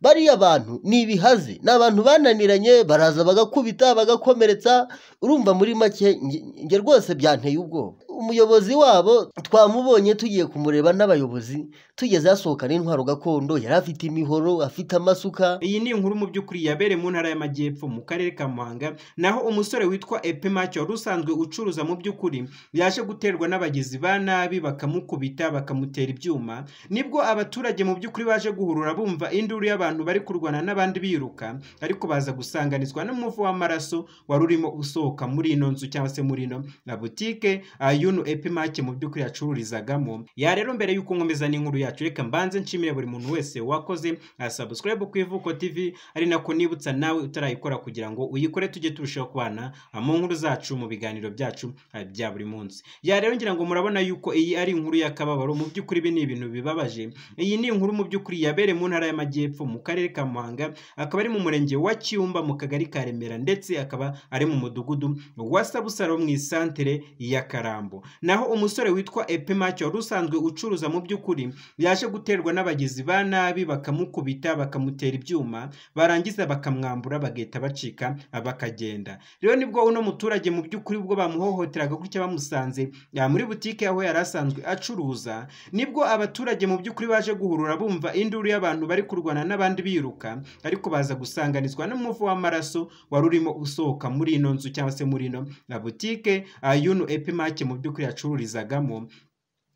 bariya bantu ni ibihazi, ni abantu bananiranye, baraza bagakubita bagakomeretsa. Urumva muri make nge rwose byanteye ubwoba. Umuyobozi wabo twamubonye tugiye kumureba n'abayobozi, tugeze yasohoka n'intwaro gakondo, yari afite imihoro, afite amasuka. Iyi ni inkuru mu by'ukuri yabereye mu ntara y'Amajyepfo mu karere ka Muhanga, naho umusore witwa Epimake wari usanzwe ucuruza mu by'ukuri yaje guterwa n'abagizi ba nabi bakamukubita bakamutera ibyuma. Nibwo abaturage mu by'ukuri baje guhurura bumva induru y'abantu bari kurwana n'abandi biruka, ariko baza gusanganizwa n'umuvu w'amaraso wari urimo usohoka muri ino nzu cyangwa se muri ino na butike yuno Epimake mu by'ukuri yacururizagamo. Ya rero mbere y'uko nkomeza n'inkuru yacu, reka mbanze nshimire buri muntu wese wakoze subscribe ku Ivuko TV, ari nako nibutsa nawe utarayikora kugira ngo uyikore tujye turushaho kubana mu nkuru zacu mu biganiro byacu bya buri munsi. Ya rero ngira ngo murabona yuko iyi ari inkuru y'akababaro, mu by'ukuri ibi ni ibintu bibabaje. Iyi ni inkuru mu by'ukuri yabereye mu ntara y'Amajyepfo mu karere ka Muhanga, akaba ari mu murenge wa Kiyumba mu kagari ka Remera, ndetse akaba ari mu mudugudu wa Sabusaro mu isantere ya Karambo. Naho umusore witwa Epimake wari usanzwe ucuruza mu by'ukuri yaje guterwa n'abagizi ba nabi bakamukubita bakamutera ibyuma, barangiza bakamwambura bagahita bacika bakagenda. Rero nibwo uno muturage mu by'ukuri ubwo bamuhohoteraga gutya bamusanze muri butike aho yari asanzwe acuruza, nibwo abaturage mu by'ukuri baje guhurura bumva induru y'abantu bari kurwana n'abandi biruka, ariko baza gusanganizwa n'umuvu w'amaraso wari urimo usohoka muri ino nzu cyangwa se muri ino butike yuno Epimake mu by'ukuri yacururizagamo.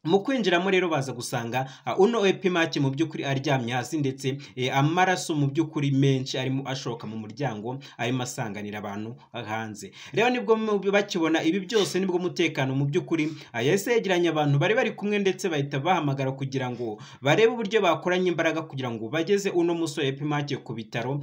Mu kwinjiramo rero baza gusanga uno Epimake mu by'ukuri aryamye hasi, ndetse amaraso mu by'ukuri menshi arimo ashoka mu muryango arimo asanganira abantu hanze. Rero nibwo bakibona ibi byose, nibwo umutekano mu by'ukuri yahise yegeranya abantu bari bari kumwe, ndetse bahita bahamagara kugira ngo barebe uburyo bakoranye imbaraga kugira ngo bageze uno musore Epimake ku bitaro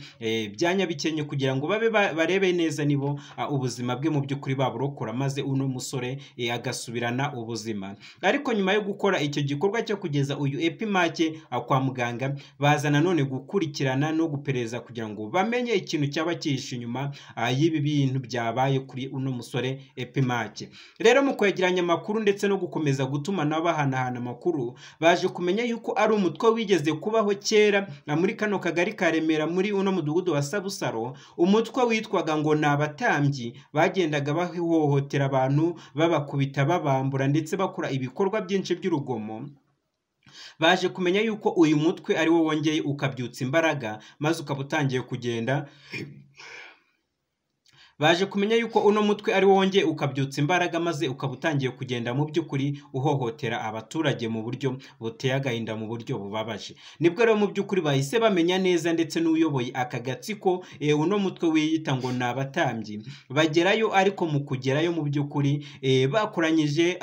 bya Nyabikenke, kugira ngo barebe neza nibo ubuzima bwe mu by'ukuri baburokora, maze uno musore agasubirana ubuzima. Ariko nyuma yo gukora icyo gikorwa cyo kugeza uyu Epimake kwa muganga, baza nanone gukurikirana no gupereza kugira ngo bamenye ikintu cyaba cyihishe inyuma y'ibi bintu byabaye kuri uno musore Epimake. Rero mu kwegeranya amakuru ndetse no gukomeza gutuma nabo bahanahana amakuru, baje kumenya yuko ari umutwe wigeze kubaho kera muri kano kagari ka Remera muri uno mudugudu wa Sabusaro, umutwe witwaga ngo ni abatambyi, bagendaga bahohotera abantu babakubita babambura ndetse bakora ibikorwa byinshi by'urugomo. Baje kumenya yuko uyu mutwe ari wo wongeye ukabyutsa imbaraga, maze ukaba utangiye kugenda. Baje kumenya yuko uno mutwe ari wongeye ukabyutsa imbaraga, maze ukaba utangiye kugenda mu by'ukuri uhohotera abaturage mu buryo buteye agahinda, mu buryo bubabaje. Nibwo rero mu by'ukuri bahise bamenya neza, ndetse n'uyoboye aka gatsiko uno mutwe wiyita ngo ni abatambyi, bagerayo. Ariko mu kugerayo mu by'ukuri bakoranyije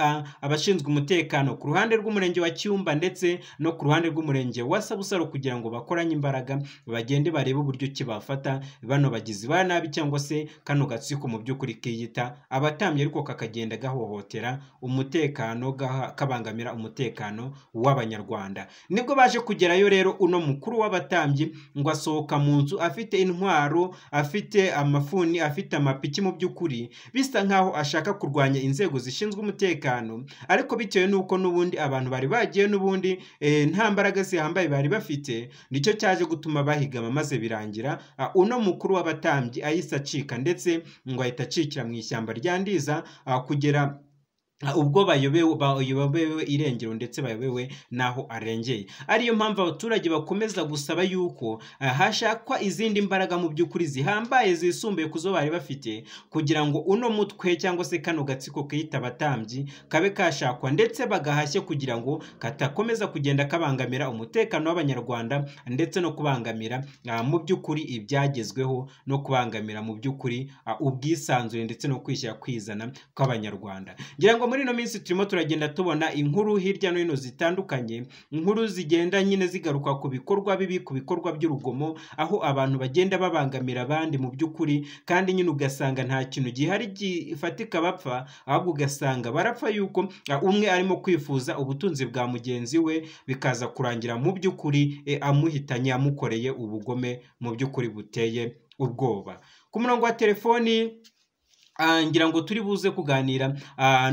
abashinzwe umutekano ku ruhande rw'umurenge wa Kiyumba ndetse no ku ruhande rw'umurenge wa Sabusaro, kugira ngo bakoranye imbaraga bagende barebe uburyo ki bafata bano bagizi ba nabi, cyangwa se kano gatsiko mu by'ukuri kiyita abatambyi, ariko kakagenda gahohotera umutekano, kabangamira umutekano w'Abanyarwanda. Nibwo baje kugerayo rero uno mukuru w'abatambyi ngo asohoka mu nzu afite intwaro, afite amafuni, afite amapiki, mu by'ukuri bisa nkaho ashaka kurwanya inzego zishinzwe umutekano. Ariko bitewe n'uko n'ubundi abantu bari bagiye n'ubundi nta mbaraga zihambaye bari bafite, nicyo cyaje gutuma bahigama, maze birangira uno mukuru w'abatambyi ahise acika, ndetse ngo ahita acikira mu ishyamba rya Ndiza kugera ubwo bayobewe irengero, ndetse bayobewe naho arengeye. Ariyo mpamvu abaturage bakomeza gusaba yuko hashakwa izindi mbaraga mu by'ukuri zihambaye zisumbuye kuzo bari bafite, kugira ngo uno mutwe cyangwa se kano gatsiko kiyita abatambyi kabe kashakwa, ndetse bagahashye kugira ngo katakomeza kugenda kabangamira umutekano w'Abanyarwanda, ndetse no kubangamira mu by'ukuri ibyagezweho, no kubangamira mu by'ukuri ubwisanzure ndetse no kwishyira kwizana kw'Abanyarwanda. Ngira ngo muri no minsi turimo turagenda tubona inkuru hirya no hino zitandukanye, inkuru zigenda nyine zigaruka ku bikorwa bibi, ku bikorwa by'urugomo, aho abantu bagenda babangamira abandi mu by'ukuri, kandi nyine ugasanga nta kintu gihari gifatika bapfa, ahubwo ugasanga barapfa yuko umwe arimo kwifuza ubutunzi bwa mugenzi we, bikaza kurangira mu by'ukuri amuhitanye, amukoreye ubugome mu by'ukuri buteye ubwoba. Ku murongo wa telefoni ngira ngo turi buze kuganira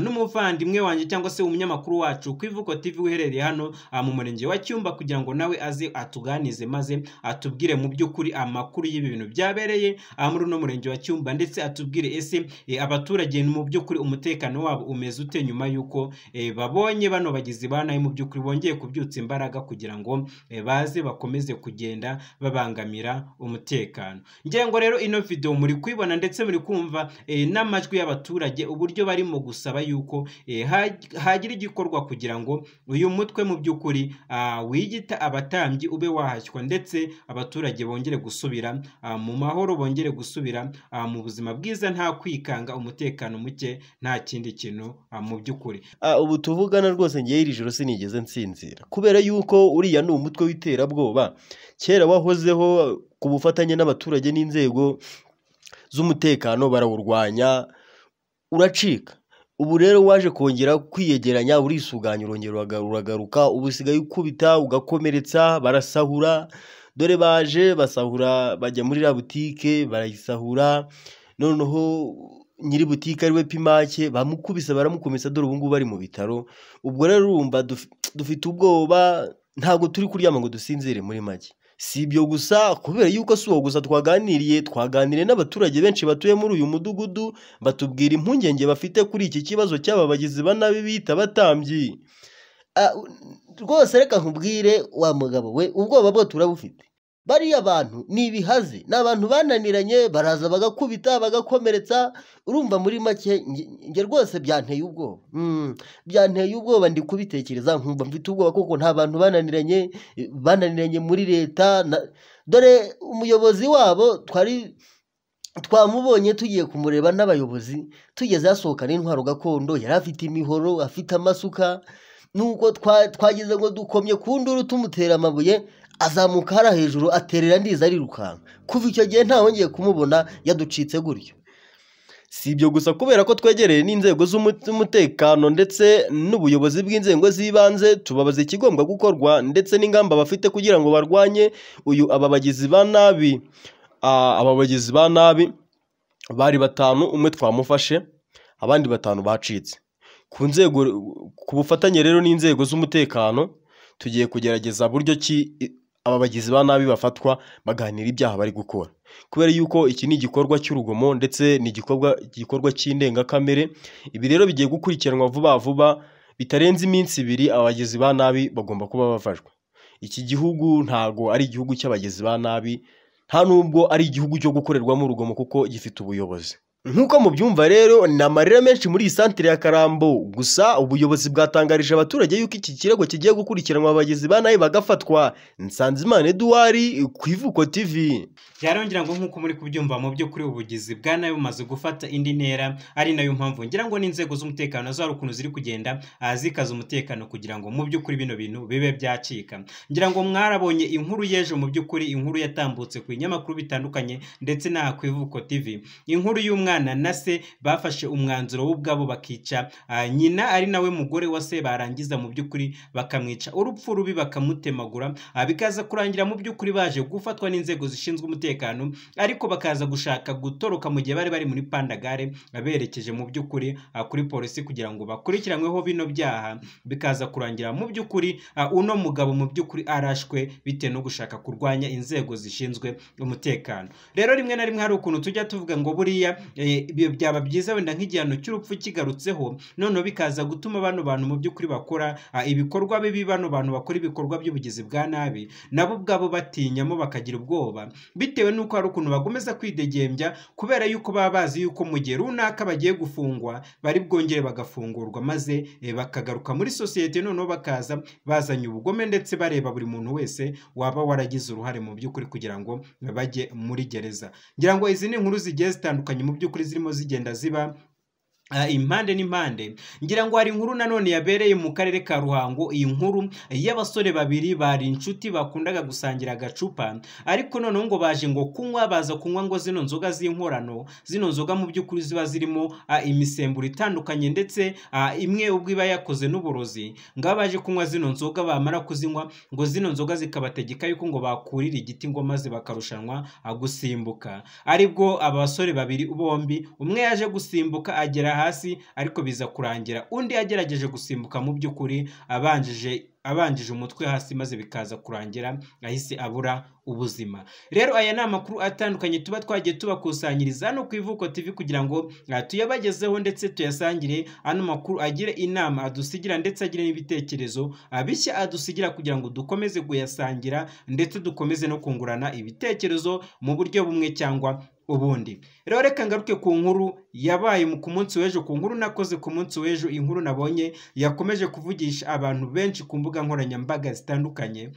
n'umuvandimwe wanjye cyangwa se umunyamakuru wacu ku Ivuko TV uherereye hano mu murenge wa Cyumba, kugira ngo nawe aze atuganize maze atubwire mu by'ukuri amakuru y'ibi bintu byabereye muri uno murenge wa Cyumba, ndetse atubwire ese abaturage mu by'ukuri umutekano wabo umeze ute nyuma y'uko babonye bano bagizi ba nabi mu by'ukuri bongeye kubyutsa imbaraga kugira ngo baze bakomeze kugenda babangamira umutekano. Ngira ngo rero ino video muri kwibona ndetse muri kumva n'amajwi y'abaturage uburyo barimo gusaba yuko hagira igikorwa kugira ngo uyu mutwe mu by'ukuri wigita abatambyi ube wahashywa, ndetse abaturage bongere gusubira mu mahoro, bongere gusubira mu buzima bwiza nta kwikanga, umutekano muke, nta kindi kintu mu by'ukuri. Ubu tuvugana rwose ngiye iri joro sinigeze nsinzira, kubera yuko uriya ni umutwe w'iterabwoba kera wahozeho ku bufatanye n'abaturage n'inzego z'umutekano barawurwanya uracika. Ubu rero waje kongera kwiyegeranya urisuganya, urongera uragaruka, ubu usigaye ukubita ugakomeretsa, barasahura. Dore baje basahura, bajya muri la butike barayisahura, noneho nyiri butike ariwe Pimake bamukubise baramukomeza, dore ubu ngubu bari mu bitaro. Ubwo rero urumva dufite ubwoba, ntabwo turi kuryama ngo dusinzire muri make. Si ibyo gusa, kubera yuko si uwo gusa twaganiriye n'abaturage benshi batuye muri uyu mudugudu, batubwira impungenge bafite kuri iki kibazo cy'aba bagizi ba nabi bita abatambyi. Rwose reka nkubwire wa mugabo we, ubwoba bwo turabufite. Bariya bantu ni ibihazi, ni abantu bananiranye, baraza bagakubita bagakomeretsa. Urumva muri make nge rwose byanteye ubwoba, byanteye ubwoba, ndi kubitekereza nkumva mfite ubwoba, kuko nta bantu bananiranye muri leta. Dore umuyobozi wabo twamubonye tugiye kumureba n'abayobozi, tugeze yasohokana intwaro gakondo, yari afite imihoro, afite amasuka, nuko twagize ngo dukomye ku nduru tumutera amabuye, azamuka hara hejuru aterera ndiza arirukanka. Kuva icyo gihe ntawongeye kumubona, yaducitse gutyo. Si ibyo gusa, kubera ko twegereye n'inzego z'umutekano ndetse n'ubuyobozi bw'inzego z'ibanze, tubabaza ikigombwa gukorwa ndetse n'ingamba bafite kugira ngo barwanye aba bagizi ba nabi. Aba bagizi ba nabi bari 5, umwe twamufashe, abandi 5 bacitse. Ku bufatanye rero n'inzego z'umutekano tugiye kugerageza buryo ki aba bagizi ba nabi bafatwa, baganira ibyaha bari gukora, kubera yuko iki ni igikorwa cy'urugomo ndetse ni igikorwa cy'indengakamere. Ibi rero bigiye gukurikiranwa vuba vuba, bitarenze iminsi 2 abagizi ba nabi bagomba kuba bafashwe. Iki gihugu ntago ari igihugu cy'abagizi ba nabi, nta nubwo ari igihugu cyo gukorerwamo urugomo, kuko gifite ubuyobozi. Nkuko mubyumva rero, ni amarira menshi muri iyi santere ya Karambo. Gusa ubuyobozi bwatangarije abaturage yuko iki kirego kigiye gukurikiranwa abagizi ba nabi bagafatwa. Nsanzimana Edouard, ku Ivuko TV. Yarongera ngo nkuko muri kubyumva mu by'ukuri ubugizi bwa nabi bumaze gufata indi ntera, ari nayo mpamvu ngira ngo n'inzego z'umutekano zari ukuntu ziri kugenda zikaza umutekano kugira ngo mu by'ukuri bino bintu bibe byacika. Ngira ngo mwarabonye inkuru y'ejo, mu by'ukuri inkuru yatambutse ku binyamakuru bitandukanye ndetse na ku Ivuko TV, inkuru y'umwana na se bafashe umwanzuro w'ubwabo bakica nyina ari nawe mugore wa se, barangiza mu by'ukuri bakamwica urupfu rubi, bakamutemagura. Bikaza kurangira mu by'ukuri baje gufatwa n'inzego zishinzwe umutekano, ariko bakaza gushaka gutoroka mu gihe bari muri Pandagare, berekeje mu by'ukuri kuri polisi kugira ngo bakurikiranweho bino byaha. Bikaza kurangira mu by'ukuri uno mugabo mu by'ukuri arashwe bitewe no gushaka kurwanya inzego zishinzwe umutekano. Rero rimwe na rimwe hari ukuntu tujya tuvuga ngo buriya byaba byiza wenda nk'igihano cy'urupfu kigarutseho, noneho bikaza gutuma bano bantu mu by'ukuri bakora ibikorwa bibi, bano bantu bakora ibikorwa by'ubugizi bwa nabi nabo ubwabo batinyamo, bakagira ubwoba, bitewe n'uko hari ukuntu bagomeza kwidegembya, kubera yuko baba bazi yuko mu gihe runaka bagiye gufungwa bari bwongere bagafungurwa, maze bakagaruka muri sosiyete, noneho bakaza bazanye ubugome ndetse bareba buri muntu wese waba waragize uruhare mu by'ukuri kugira ngo bajye muri gereza. Ngira ngo izi ni inkuru zigiye zitandukanye mu by'ukuri zirimo zigenda ziba impande n'impande. Ngira ngo hari inkuru nanone yabereye mu karere ka Ruhango, iyi nkuru y'abasore babiri bari inshuti bakundaga gusangira agacupa, ariko noneho ngo baje ngo baza kunywa ngo zino nzoga z'inkorano, zino nzoga mu by'ukuri ziba zirimo imisemburo itandukanye, ndetse imwe ubwo iba yakoze n'uburozi. Ngabo baje kunywa zino nzoga, bamara kuzinywa ngo zino nzoga zikabategeka yuko ngo bakurira igiti ngo maze bakarushanwa gusimbuka. Aribwo aba basore babiri bombi, umwe yaje gusimbuka agera hasi, ariko biza kurangira undi agerageje gusimbuka mu by'ukuri abanjije umutwe hasi, maze bikaza kurangira ahise abura ubuzima. Rero aya ni amakuru atandukanye tuba twagiye tubakusanyiriza hano ku Ivuko TV kugira ngo tuyabagezeho ndetse tuyasangire. Ano makuru agire inama adusigira ndetse agire n'ibitekerezo bishya adusigira kugira ngo dukomeze kuyasangira ndetse dukomeze no kungurana ibitekerezo mu buryo bumwe cyangwa ubundi. Rero reka ngaruke ku nkuru yabaye ku munsi w'ejo, ku nkuru nakoze ku munsi w'ejo, inkuru nabonye yakomeje kuvugisha abantu benshi ku mbuga nkoranyambaga zitandukanye,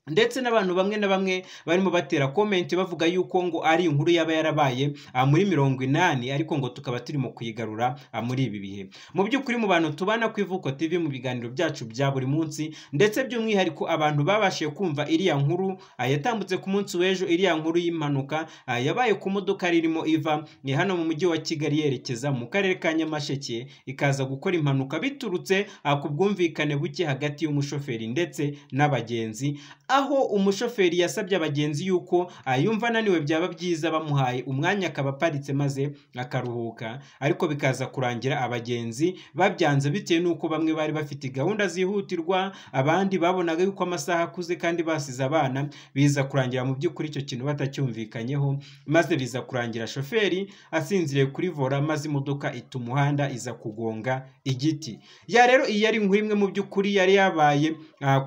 ndetse n'abantu bamwe na bamwe barimo batera comment bavuga yuko ngo ari inkuru yaba yarabaye muri 80, ariko ngo tukaba turimo kuyigarura muri ibi bihe. Mu by'ukuri mu bantu tubana ku Ivuko TV mu biganiro byacu bya buri munsi, ndetse by'umwihariko abantu babashije kumva iriya nkuru yatambutse ku munsi w'ejo, iriya nkuru y'impanuka yabaye ku modoka ririmo iva hano mu mujyi wa Kigali yerekeza mu karere ka Nyamasheke, ikaza gukora impanuka biturutse ku bwumvikane buke hagati y'umushoferi ndetse n'abagenzi, aho umushoferi yasabye abagenzi yuko yumva ananiwe byaba byiza bamuhaye umwanya akaba aparitse maze akaruhuka, ariko bikaza kurangira abagenzi babyanze bitewe n'uko bamwe bari bafite gahunda zihutirwa, abandi babonaga yuko amasaha akuze kandi basize abana. Biza kurangira mu by'ukuri icyo kintu batacyumvikanyeho, maze biza kurangira shoferi asinziriye kuri vola, maze imodoka ita umuhanda iza kugonga igiti. Rero iyi yari inkuru imwe mu by'ukuri yari yabaye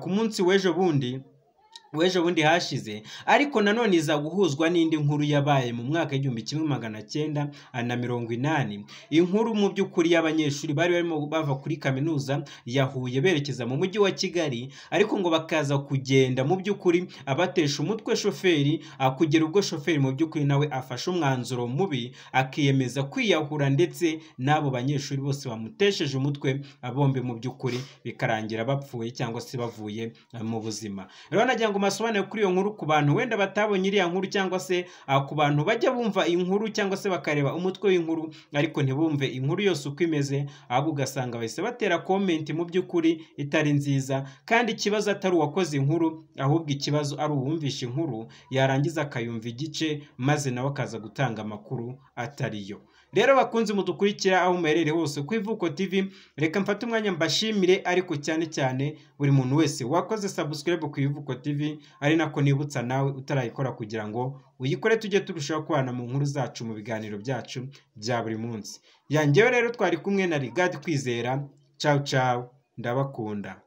ku munsi w'ejo bundi hashize, ariko nanone iza guhuzwa n'indi nkuru yabaye mu mwaka 1980. Inkuru mu by'ukuri y'abanyeshuri bari barimo bava kuri kaminuza ya Huye berekeza mu mujyi wa Kigali, ariko ngo bakaza kugenda mu by'ukuri abatesha umutwe shoferi, kugera ubwo shoferi mu by'ukuri nawe afashe umwanzuro mubi akiyemeza kwiyahura, ndetse n'abo banyeshuri bose bamutesheje umutwe bombi mu by'ukuri bikarangira bapfuye cyangwa se bavuye mu buzima. Rero nagira ngo masobanure kuri iyo nkuru ku bantu wenda batabonye iriya nkuru, cyangwa se ku bantu bajya bumva inkuru cyangwa se bakareba umutwe w'inkuru ariko ntibumve inkuru yose uko imeze, ahubwo ugasanga bahise batera comment mu by'ukuri itari nziza, kandi ikibazo atari uwakoze inkuru, ahubwo ikibazo ari uwumvisha inkuru yarangiza akayumva igice, maze nawe akaza gutanga amakuru atariyo. Rero bakunze mudukurikira aho muherereye hose ku Ivuko TV, reka mfate umwanya mbashimire, ariko cyane cyane buri muntu wese wakoze subscribe ku Ivuko TV, ari nako nibutsa nawe utarayikora kugira ngo uyikore, tujye turushaho kubana mu nkuru zacu mu biganiro byacu bya buri munsi. Yangewe rero twari kumwe na Rigad Kwizera. Ciao ciao, ndabakunda.